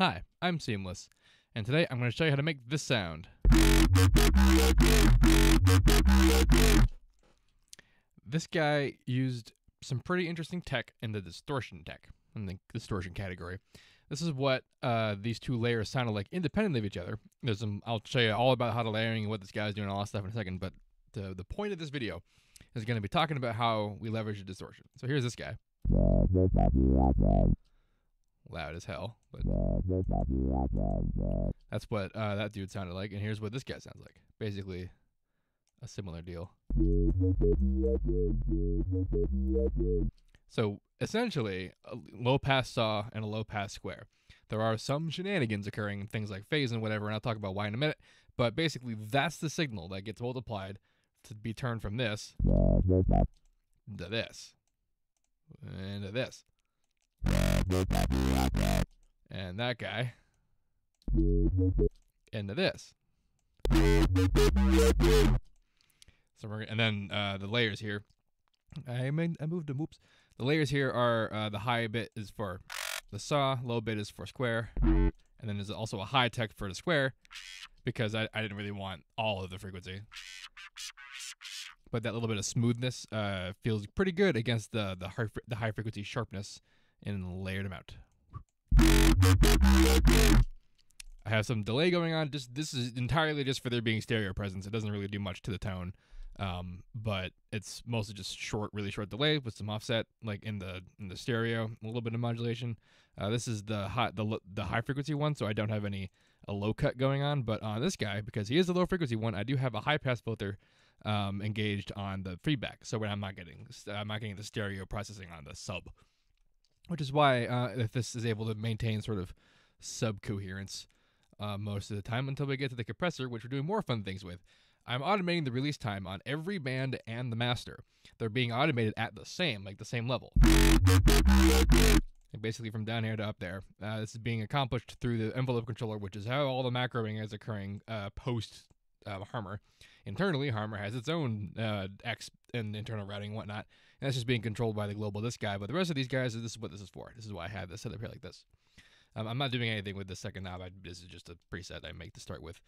Hi, I'm Seamless, and today I'm going to show you how to make this sound. This guy used some pretty interesting tech in the distortion category. This is what these two layers sounded like independently of each other. I'll show you all about how to layering and what this guy's doing and all that stuff in a second, but the point of this video is going to be talking about how we leverage the distortion. So here's this guy. Loud as hell, but that's what that dude sounded like, and here's what this guy sounds like. Basically a similar deal. So essentially a low pass saw and a low pass square. There are some shenanigans occurring, things like phase and whatever, and I'll talk about why in a minute, but basically that's the signal that gets multiplied to be turned from this to this and to this and that guy into this. So and then the layers here. I moved them. Whoops. The layers here are the high bit is for the saw, low bit is for square, and then there's also a high tech for the square because I didn't really want all of the frequency. But that little bit of smoothness feels pretty good against the high frequency sharpness in layered amount. I have some delay going on. This is entirely just for there being stereo presence. It doesn't really do much to the tone, but it's mostly just really short delay with some offset, like in the stereo, a little bit of modulation. This is the high frequency one, so I don't have a low cut going on. But on this guy, because he is a low frequency one, I do have a high pass filter engaged on the feedback, so when I'm not getting the stereo processing on the sub, which is why if this is able to maintain sort of sub coherence most of the time until we get to the compressor, which we're doing more fun things with. I'm automating the release time on every band and the master. They're being automated at the same level. Like basically from down here to up there. This is being accomplished through the envelope controller, which is how all the macroing is occurring post Harmor. Internally, Harmor has its own X and internal routing and whatnot, and that's just being controlled by the global this guy. But the rest of these guys, this is what this is for. This is why I have this set up here like this. I'm not doing anything with this second knob. This is just a preset I make to start with.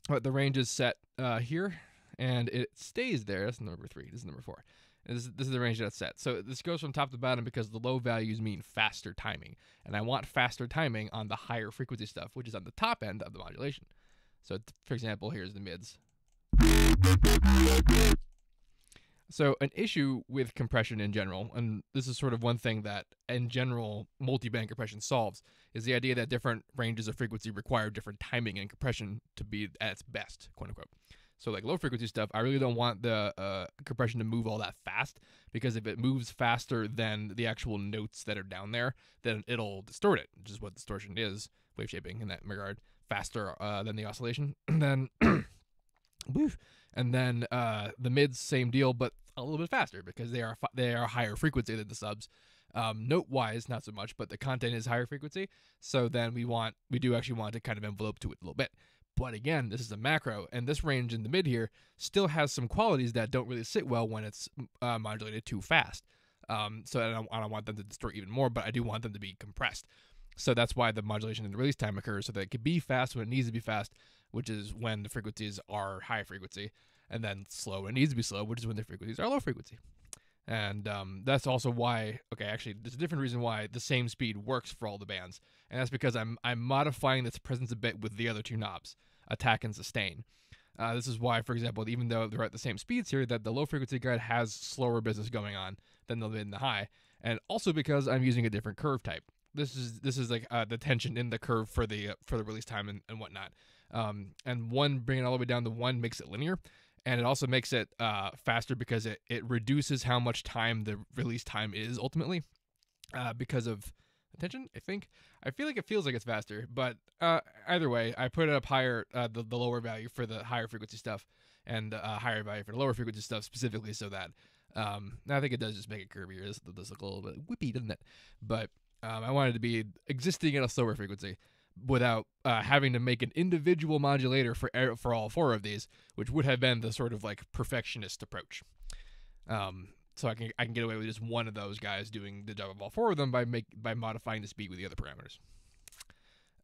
But the range is set here, and it stays there. That's number 3. This is number 4. This is the range that's set. So this goes from top to bottom because the low values mean faster timing, and I want faster timing on the higher frequency stuff, which is on the top end of the modulation. So, for example, here's the mids. So an issue with compression in general, and this is sort of one thing that, in general, multi-band compression solves, is the idea that different ranges of frequency require different timing and compression to be at its best, quote unquote. So like low frequency stuff, I really don't want the compression to move all that fast, because if it moves faster than the actual notes that are down there, then it'll distort it, which is what distortion is, wave shaping in that regard, faster than the oscillation. And then the mids, same deal, but a little bit faster because they are higher frequency than the subs. Note wise, not so much, but the content is higher frequency. So then we do actually want to kind of envelope to it a little bit. But again, this is a macro, and this range in the mid here still has some qualities that don't really sit well when it's modulated too fast. So I don't want them to distort even more, but I do want them to be compressed. So that's why the modulation and the release time occurs, so that it can be fast when it needs to be fast, which is when the frequencies are high frequency, and then slow when it needs to be slow, which is when the frequencies are low frequency. And that's also why, actually, there's a different reason why the same speed works for all the bands, and that's because I'm modifying this presence a bit with the other two knobs, attack and sustain. This is why, for example, even though they're at the same speeds here, that the low frequency guide has slower business going on than the mid and the high, and also because I'm using a different curve type. This is like the tension in the curve for the release time and whatnot. And one, bringing it all the way down to 1 makes it linear, and it also makes it faster because it reduces how much time the release time is ultimately because of attention. I feel like it feels like it's faster, but either way, I put it up higher, the lower value for the higher frequency stuff, and higher value for the lower frequency stuff specifically, so that I think it does just make it curvier. This does look a little bit whippy, doesn't it? But I wanted to be existing at a slower frequency without having to make an individual modulator for all 4 of these, which would have been the sort of like perfectionist approach. so I can get away with just one of those guys doing the job of all four of them by modifying the speed with the other parameters.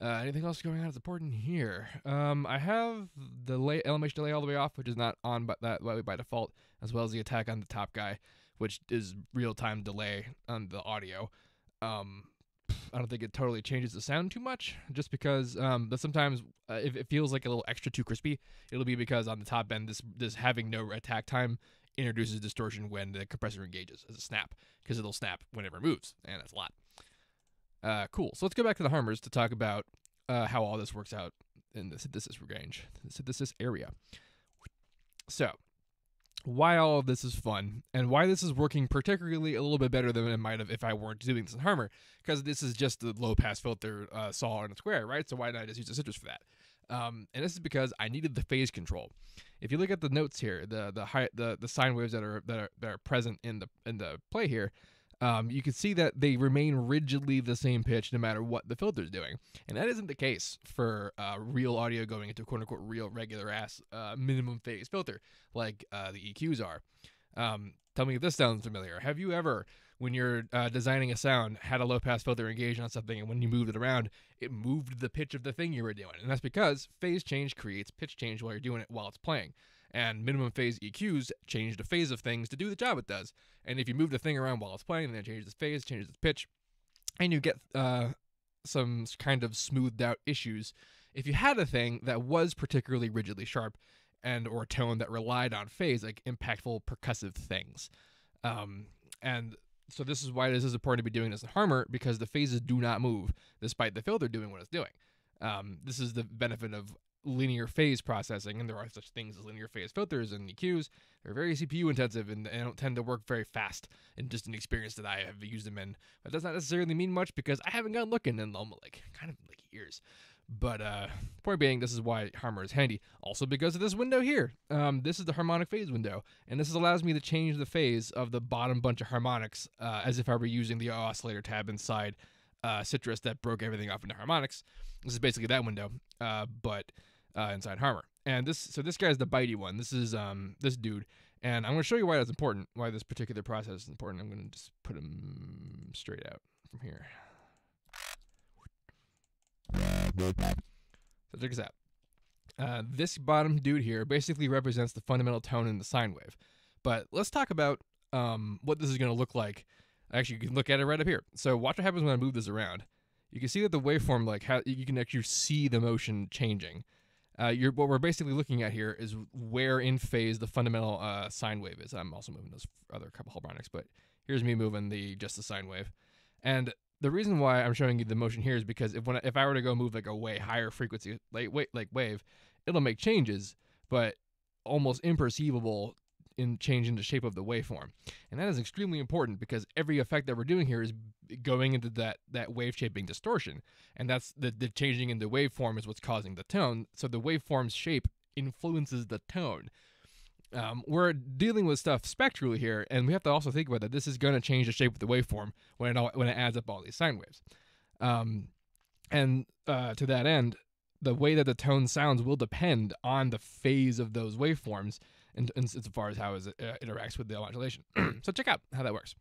Anything else going on that's important here? I have the LMH delay all the way off, which is not on but that way by default, as well as the attack on the top guy, which is real-time delay on the audio. I don't think it totally changes the sound too much, just because but sometimes if it feels like a little extra too crispy, it'll be because on the top end, this having no attack time introduces distortion when the compressor engages as a snap, because it'll snap whenever it moves, and that's a lot. Cool. So let's go back to the Harmors to talk about how all this works out in the synthesis range, the synthesis area. So, why all of this is fun, and why this is working particularly a little bit better than it might have if I weren't doing this in Harmor, because this is just the low-pass filter saw on a square, right? So why not just use a citrus for that? And this is because I needed the phase control. If you look at the notes here, the sine waves that are present in the play here, you can see that they remain rigidly the same pitch no matter what the filter's doing. And that isn't the case for real audio going into quote-unquote real regular-ass minimum phase filter like the EQs are. Tell me if this sounds familiar. Have you ever, when you're designing a sound, had a low-pass filter engaged on something, and when you moved it around, it moved the pitch of the thing you were doing? And that's because phase change creates pitch change while you're doing it while it's playing. And minimum phase EQs change the phase of things to do the job it does. And if you move the thing around while it's playing, then it changes its phase, changes its pitch, and you get some kind of smoothed out issues. If you had a thing that was particularly rigidly sharp or a tone that relied on phase, like impactful percussive things. And so this is why this is important to be doing this in Harmor, because the phases do not move despite the filter doing what it's doing. This is the benefit of linear phase processing, and there are such things as linear phase filters and EQs. They're very CPU intensive, and they don't tend to work very fast, in just an experience that I have used them in. That does not necessarily mean much, because I haven't gone looking in them kind of years. But point being, this is why Harmor is handy. Also because of this window here. This is the harmonic phase window, and this allows me to change the phase of the bottom bunch of harmonics as if I were using the oscillator tab inside Citrus that broke everything off into harmonics. This is basically that window, but inside Harmor. And this guy's the bitey one. This is this dude, and I'm going to show you why that's important, why this particular process is important. I'm going to just put him straight out from here. So check this out. This bottom dude here basically represents the fundamental tone in the sine wave. But let's talk about what this is going to look like. Actually, you can look at it right up here. So watch what happens when I move this around. You can see that the waveform, you can actually see the motion changing. What we're basically looking at here is where in phase the fundamental sine wave is. I'm also moving those other couple harmonics, but here's me moving just the sine wave. And the reason why I'm showing you the motion here is because if I were to go move like a way higher frequency wave, it'll make changes, but almost imperceivable in changing the shape of the waveform. And that is extremely important, because every effect that we're doing here is going into that wave shaping distortion, and that's the changing in the waveform is what's causing the tone. So the waveform's shape influences the tone. We're dealing with stuff spectrally here, and we have to also think about that this is going to change the shape of the waveform when it adds up all these sine waves. To that end, the way that the tone sounds will depend on the phase of those waveforms, and as far as how it interacts with the modulation. So check out how that works.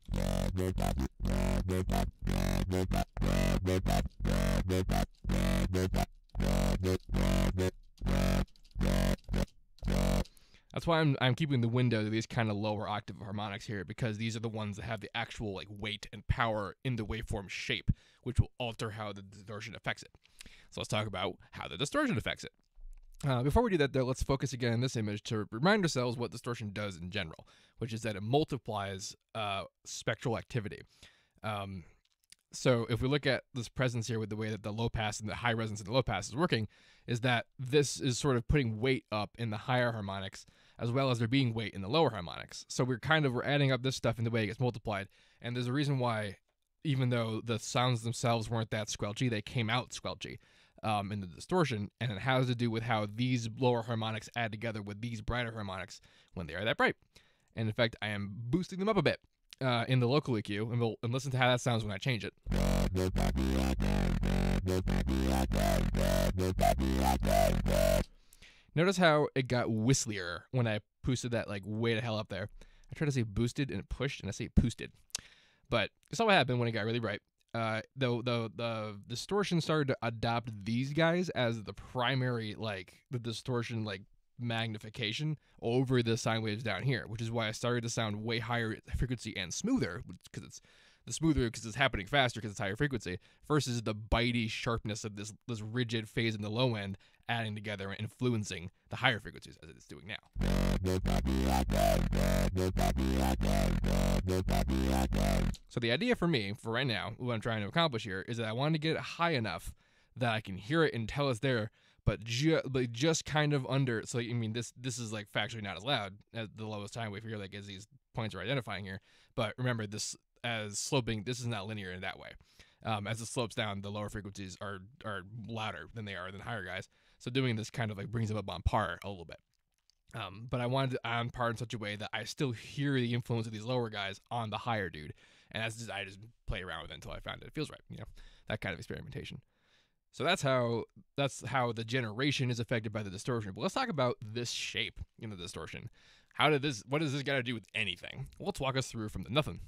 That's why I'm keeping the window to these kind of lower octave harmonics here, because these are the ones that have the actual weight and power in the waveform shape, which will alter how the distortion affects it. So let's talk about how the distortion affects it. Before we do that, though, let's focus again on this image to remind ourselves what distortion does in general, which is that it multiplies spectral activity. So if we look at this presence here with the way that the low pass and the high resonance in the low pass is working, is that this is sort of putting weight up in the higher harmonics, as well as there being weight in the lower harmonics. So we're adding up this stuff in the way it gets multiplied, and there's a reason why, even though the sounds themselves weren't that squelchy, they came out squelchy in the distortion, and it has to do with how these lower harmonics add together with these brighter harmonics when they are that bright. And in fact, I am boosting them up a bit in the local EQ, and listen to how that sounds when I change it. Notice how it got whistlier when I boosted that way to hell up there. I tried to say boosted and it pushed, and I say boosted. But it's all what happened when it got really bright. The distortion started to adopt these guys as the primary, like, the distortion, like, magnification over the sine waves down here, which is why I started to sound way higher frequency and smoother, because it's happening faster because it's higher frequency, versus the bitey sharpness of this rigid phase in the low end adding together and influencing the higher frequencies as it's doing now. So the idea for me, for right now, what I'm trying to accomplish here, is that I want to get it high enough that I can hear it and tell it's there, but just kind of under. So I mean, this is like factually not as loud as the lowest time wave here, like as these points are identifying here. But remember, this as sloping, this is not linear in that way. As it slopes down, the lower frequencies are louder than they are than higher guys. So doing this kind of like brings them up on par a little bit. But I wanted it on par in such a way that I still hear the influence of these lower guys on the higher dude. And I just play around with it until I find it feels right, that kind of experimentation. So that's how the generation is affected by the distortion. But let's talk about this shape in the distortion. What does this got to do with anything? Well, let's walk us through from the nothing.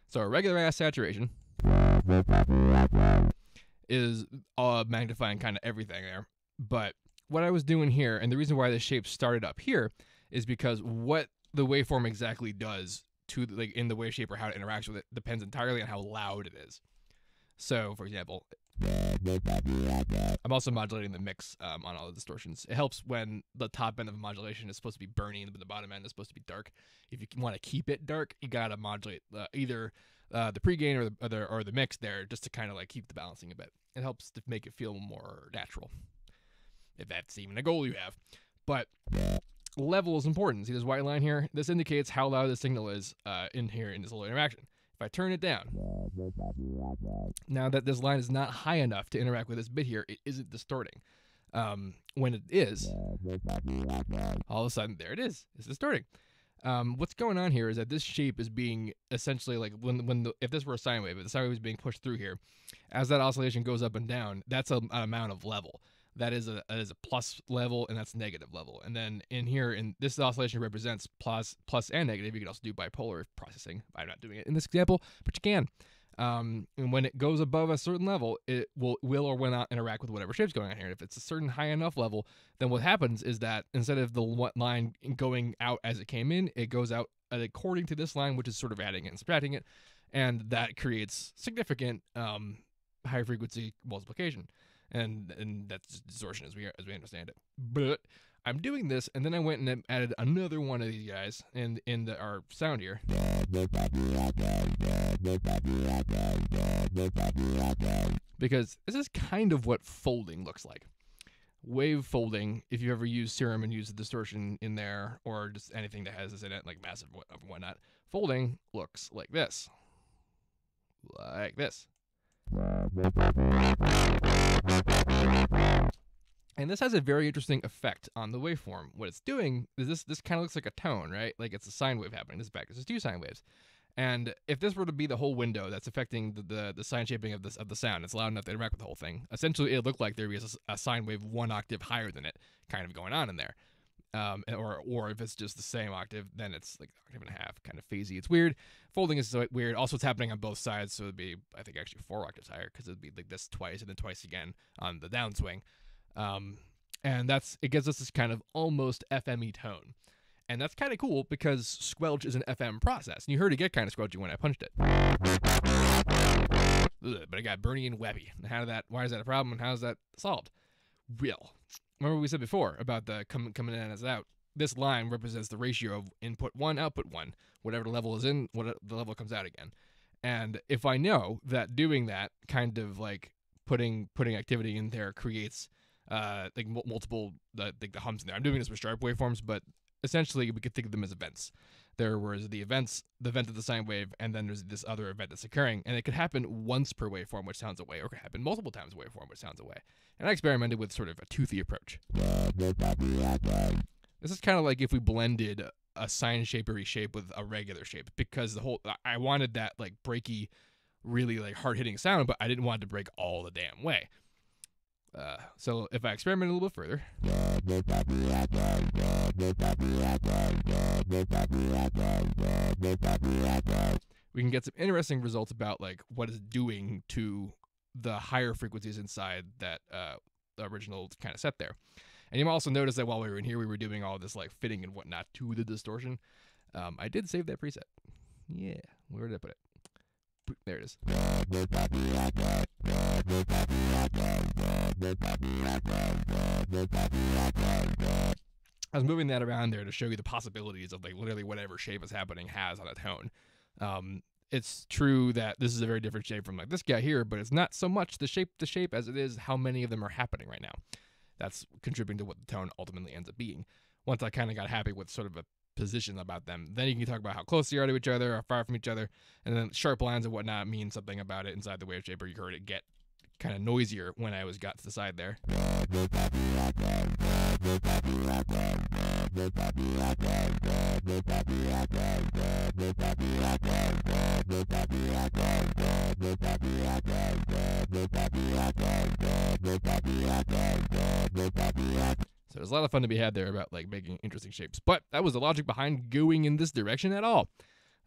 So a regular ass saturation is magnifying kind of everything there. But what I was doing here, and the reason why this shape started up here, is because what the waveform exactly does to in the Waveshaper, how it interacts with it, depends entirely on how loud it is. So, for example, I'm also modulating the mix on all the distortions. It helps when the top end of modulation is supposed to be burning, but the bottom end is supposed to be dark. If you want to keep it dark, you gotta modulate either the pre-gain or the mix there, just to kind of like keep the balancing a bit. It helps to make it feel more natural, if that's even a goal you have. But level is important. See this white line here? This indicates how loud the signal is in here in this little interaction. If I turn it down, now that this line is not high enough to interact with this bit here, it isn't distorting. When it is, all of a sudden, there it is. It's distorting. What's going on here is that this shape is being essentially like if this were a sine wave, if the sine wave is being pushed through here, as that oscillation goes up and down, that's an amount of level. That is a plus level, and that's negative level. And then in here, this oscillation represents plus and negative. You can also do bipolar processing. I'm not doing it in this example, but you can. And when it goes above a certain level, it will or will not interact with whatever shape's going on here. And if it's a certain high enough level, then what happens is that instead of the line going out as it came in, it goes out according to this line, which is sort of adding it and subtracting it. And that creates significant high frequency multiplication. And that's distortion as we understand it. But I'm doing this, and then I went and added another one of these guys in our sound here. Because this is kind of what folding looks like. Wave folding, if you ever use Serum and use the distortion in there, or just anything that has this in it, like massive and whatnot, folding looks like this. Like this. And this has a very interesting effect on the waveform. What it's doing is this kind of looks like a tone, right? Like it's a sine wave happening. This is two sine waves. And if this were to be the whole window that's affecting the sine shaping of the sound, it's loud enough to interact with the whole thing. Essentially, it would look like there is a sine wave 1 octave higher than it kind of going on in there. Or if it's just the same octave, then it's like an octave and a half, kind of phasey. It's weird. Folding is so weird. Also, it's happening on both sides, so it'd be, I think, actually 4 octaves higher, because it'd be like this twice and then twice again on the downswing. And it gives us this kind of almost FME tone. And that's kind of cool, because squelch is an FM process. And you heard it get kind of squelchy when I punched it. Ugh, but it got Bernie and Webby. Why is that a problem, and how is that solved? Remember what we said before about the coming in as out? This line represents the ratio of input 1, output 1. Whatever the level is in, the level comes out again. And if I know that doing that, kind of like putting activity in there creates like multiple the humps in there. I'm doing this with sharp waveforms, but essentially we could think of them as events. There was the event of the sine wave, and then there's this other event that's occurring, and it could happen once per waveform, which sounds away, or it could happen multiple times a waveform, which sounds away. And I experimented with sort of a toothy approach. This is kind of like if we blended a sine shapery shape with a regular shape, because I wanted that like breaky, really like hard hitting sound, but I didn't want it to break all the damn way. So if I experiment a little bit further, we can get some interesting results about like what it's doing to the higher frequencies inside that the original kind of set there. And you might also notice that while we were in here, we were doing all this like fitting and whatnot to the distortion. I did save that preset. Yeah, where did I put it? There it is. I was moving that around there to show you the possibilities of like literally whatever shape is happening has on a tone. It's true that this is a very different shape from like this guy here, but it's not so much the shape as it is how many of them are happening right now. That's contributing to what the tone ultimately ends up being. Once I kind of got happy with sort of a position about them, then you can talk about how close they are to each other, or far from each other, and then sharp lines and whatnot mean something about it inside the Waveshaper. You heard it get kind of noisier when I got to the side there. So there's a lot of fun to be had there about like making interesting shapes. But that was the logic behind going in this direction at all.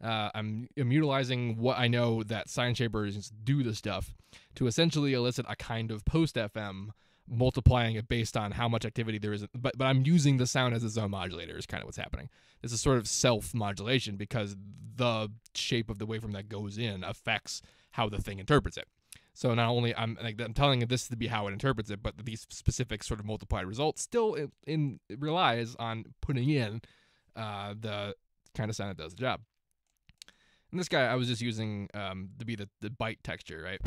I'm utilizing what I know that sine shapers do the stuff to essentially elicit a kind of post-FM, multiplying it based on how much activity there is. But I'm using the sound as its own modulator is kind of what's happening. This is sort of self-modulation because the shape of the waveform that goes in affects how the thing interprets it. So not only I'm telling it this to be how it interprets it, but these specific sort of multiplied results still it relies on putting in the kind of sound that does the job. And this guy I was just using to be the bite texture, right?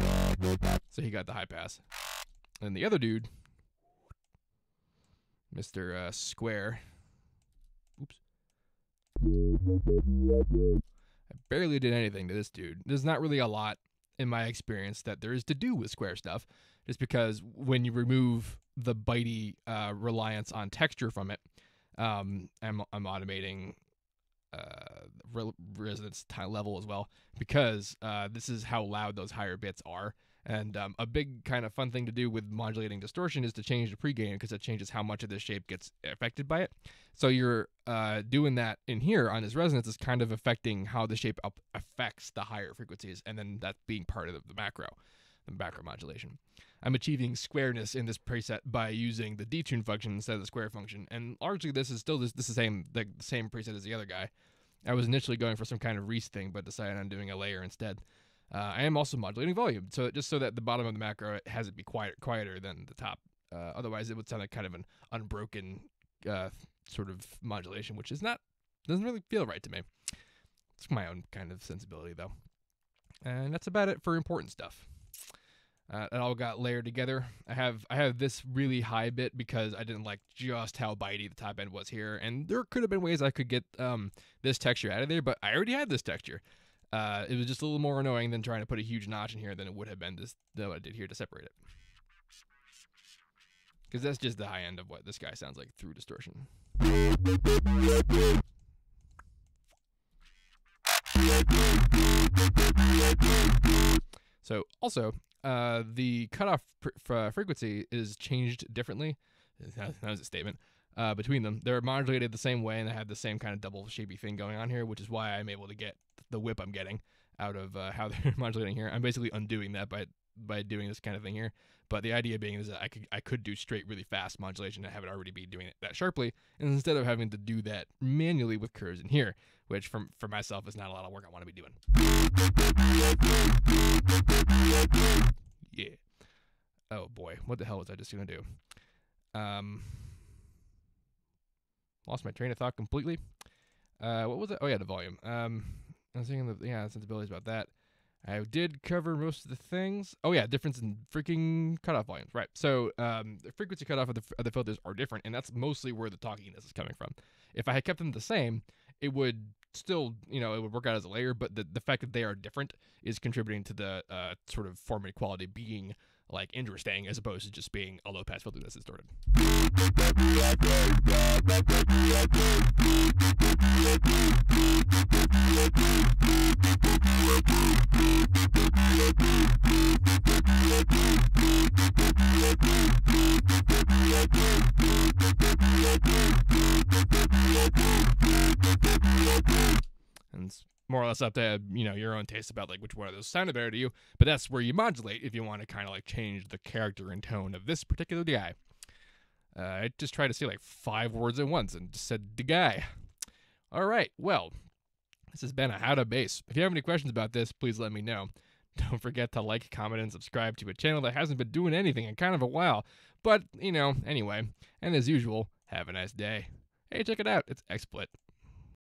So he got the high pass. And the other dude, Mr. Square. Oops. I barely did anything to this dude. There's not really a lot in my experience that there is to do with Square stuff, just because when you remove the bitey reliance on texture from it, I'm automating resonance level as well, because this is how loud those higher bits are. And a big kind of fun thing to do with modulating distortion is to change the pregain, because it changes how much of this shape gets affected by it. So you're doing that in here on this resonance is kind of affecting how the shape affects the higher frequencies, and then that being part of the macro modulation. I'm achieving squareness in this preset by using the detune function instead of the square function, and largely this is still the same preset as the other guy. I was initially going for some kind of Reese thing, but decided on doing a layer instead. I am also modulating volume, so just so that the bottom of the macro has it be quieter than the top. Otherwise, it would sound like kind of an unbroken sort of modulation, which doesn't really feel right to me. It's my own kind of sensibility, though. And that's about it for important stuff. It all got layered together. I have this really high bit because I didn't like just how bitey the top end was here, and there could have been ways I could get this texture out of there, but I already had this texture. It was just a little more annoying than trying to put a huge notch in here than it would have been what I did here to separate it. Because that's just the high end of what this guy sounds like through distortion. So also, the cutoff frequency is changed differently. That was a statement. Between them, they're modulated the same way, and they have the same kind of double shapey thing going on here, which is why I'm able to get the whip I'm getting out of how they're modulating here. I'm basically undoing that by doing this kind of thing here. But the idea being is that I could do straight really fast modulation and have it already be doing it that sharply, and instead of having to do that manually with curves in here, which for myself is not a lot of work I want to be doing. Yeah. Oh boy, what the hell was I just gonna do? Lost my train of thought completely. What was it? Oh yeah, the volume. I was thinking the sensibilities about that. I did cover most of the things. Oh yeah, difference in freaking cutoff volumes. Right. So the frequency cutoff of the filters are different, and that's mostly where the talkiness is coming from. If I had kept them the same, it would still, it would work out as a layer, but the fact that they are different is contributing to the sort of form equality being like interesting as opposed to just being a low pass filter that's distorted. more or less up to, your own taste about like which one of those sounded better to you. But that's where you modulate if you want to kind of like change the character and tone of this particular guy. I just tried to say like 5 words at once and just said the guy. All right, well, this has been a How to Bass. If you have any questions about this, please let me know. Don't forget to like, comment, and subscribe to a channel that hasn't been doing anything in kind of a while. But, anyway, and as usual, have a nice day. Hey, check it out, it's XSplit.